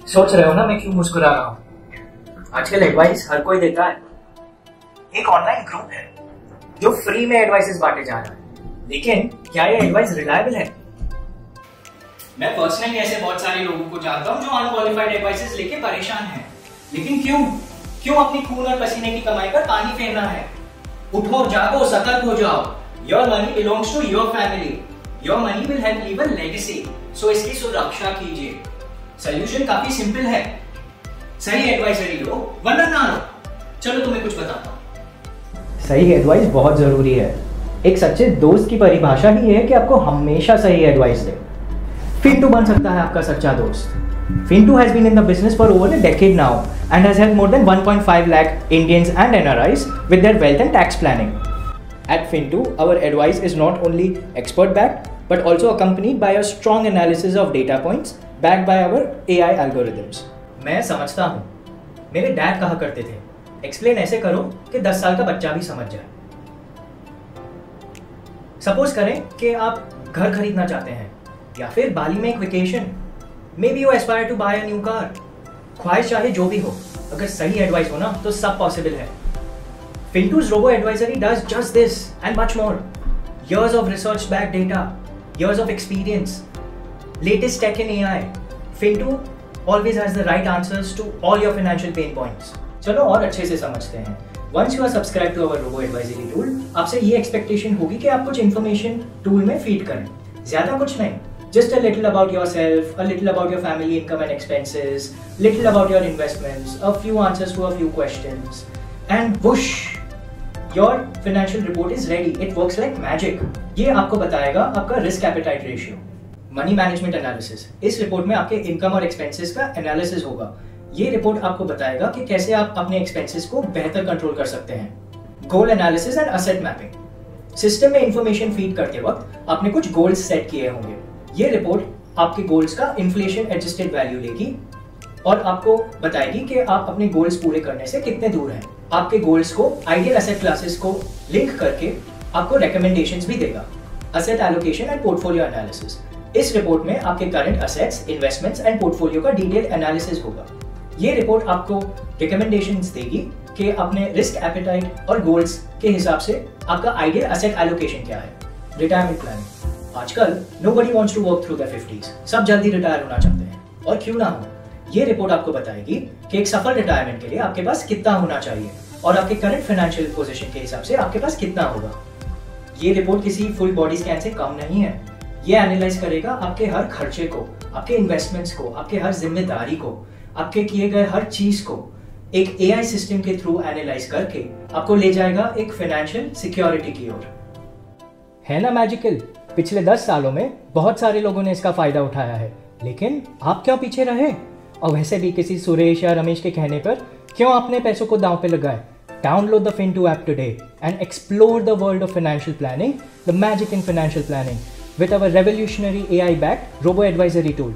सोच रहे हो ना मैं क्यों मुस्कुरा रहा हूँ? आजकल एडवाइस हर कोई देता है। एक ऑनलाइन ग्रुप है जो फ्री में एडवाइसेस बांटे जा रहा है, लेकिन क्या ये एडवाइस रिलायबल है? मैं पर्सनली ऐसे बहुत सारे लोगों को जानता हूँ जो अनक्वालिफाइड एडवाइसेस लेके परेशान हैं। लेकिन क्यों अपनी खून और पसीने की कमाई पर पानी फेरना है? उठो, जागो, सतर्क हो जाओ। Your money belongs to your family. Your money will help leave a legacy, so इसकी सुरक्षा कीजिए। सोल्यूशन काफी सिंपल है। सही एडवाइजरी लो वरना ना लो। चलो तुम्हें कुछ बताता हूँ। सही एडवाइस बहुत जरूरी है। एक सच्चे दोस्त की परिभाषा ही है कि आपको हमेशा सही एडवाइस दे। फिंटू बन सकता है आपका सच्चा दोस्त। Fintu has been in the business for over a decade now and has helped more than 1.5 lakh Indians and NRIs with their wealth and tax planning. At Fintu, our advice is not only expert backed but also accompanied by a strong analysis of data points backed by our AI algorithms. मैं समझता हूँ, मेरे dad कहा करते थे, explain ऐसे करो कि 10 साल का बच्चा भी समझ जाए। सपोज करें कि आप घर खरीदना चाहते हैं या फिर बाली में एक vacation. Maybe you aspire to buy a new car. ख्वाहिश चाहे जो भी हो, अगर सही एडवाइस हो ना तो सब पॉसिबल है। Fintu's robo advisory does just this and much more. Years of research backed data, years of experience, latest tech in AI. Fintu always has the right answers to all your financial pain points. चलो और अच्छे से समझते हैं। Once you are subscribed to our robo advisory tool, आपसे ये expectation होगी कि आप कुछ इन्फॉर्मेशन टूल में फीड करें, ज्यादा कुछ नहीं। Just a little about yourself, a little about your family income and expenses, little about your investments, a few answers to a few questions, and whoosh, your financial report is ready. It works like magic. ये आपको बताएगा आपका risk appetite ratio, money management analysis. इस report में आपके income और expenses का analysis होगा। ये रिपोर्ट आपको बताएगा कि कैसे आप अपने एक्सपेंसेस को बेहतर कंट्रोल कर सकते हैं। Goal analysis and asset mapping. System में इंफॉर्मेशन फीड करते वक्त आपने कुछ गोल्स सेट किए होंगे। ये रिपोर्ट आपके गोल्स का इन्फ्लेशन एडजस्टेड वैल्यू लेगी और आपको बताएगी कि आप अपने गोल्स पूरे करने से कितने दूर हैं। आपके गोल्स को आइडियल एसेट क्लासेस को लिंक करके आपको रिकमेंडेशंस भी देगा। Asset allocation and portfolio analysis. इस रिपोर्ट में आपके current assets, investments and portfolio का डिटेल एनालिसिस होगा। ये रिपोर्ट आपको रिकमेंडेशंस देगी कि अपने रिस्क एपेटाइट और गोल्स के हिसाब से आपका आइडियल असेट एलोकेशन क्या है। Retirement planning. आजकल nobody wants to work through their 50s. सब जल्दी रिटायर होना चाहते हैं और क्यों ना हो। ये रिपोर्ट आपको बताएगी कि एक सफल रिटायरमेंट के लिए आपके पास कितना होना चाहिए और आपके करंट फाइनेंशियल पोजीशन के हिसाब से आपके पास कितना होगा। ये रिपोर्ट किसी फुल बॉडी स्कैन से कम नहीं है। ये एनालाइज करेगा आपके हर खर्चे को, आपके इन्वेस्टमेंट्स को, आपके हर जिम्मेदारी को, आपके किए गए हर चीज को एक AI सिस्टम के थ्रू एनालाइज करके आपको ले जाएगा एक फाइनेंशियल सिक्योरिटी की ओर। है ना मैजिकल? पिछले 10 सालों में बहुत सारे लोगों ने इसका फायदा उठाया है, लेकिन आप क्यों पीछे रहे? और वैसे भी किसी सुरेश या रमेश के कहने पर क्यों अपने पैसों को दांव पे लगाए? Download the Fintu app today and explore the world of financial planning, the magic in financial planning with our revolutionary AI-backed robo advisory tool.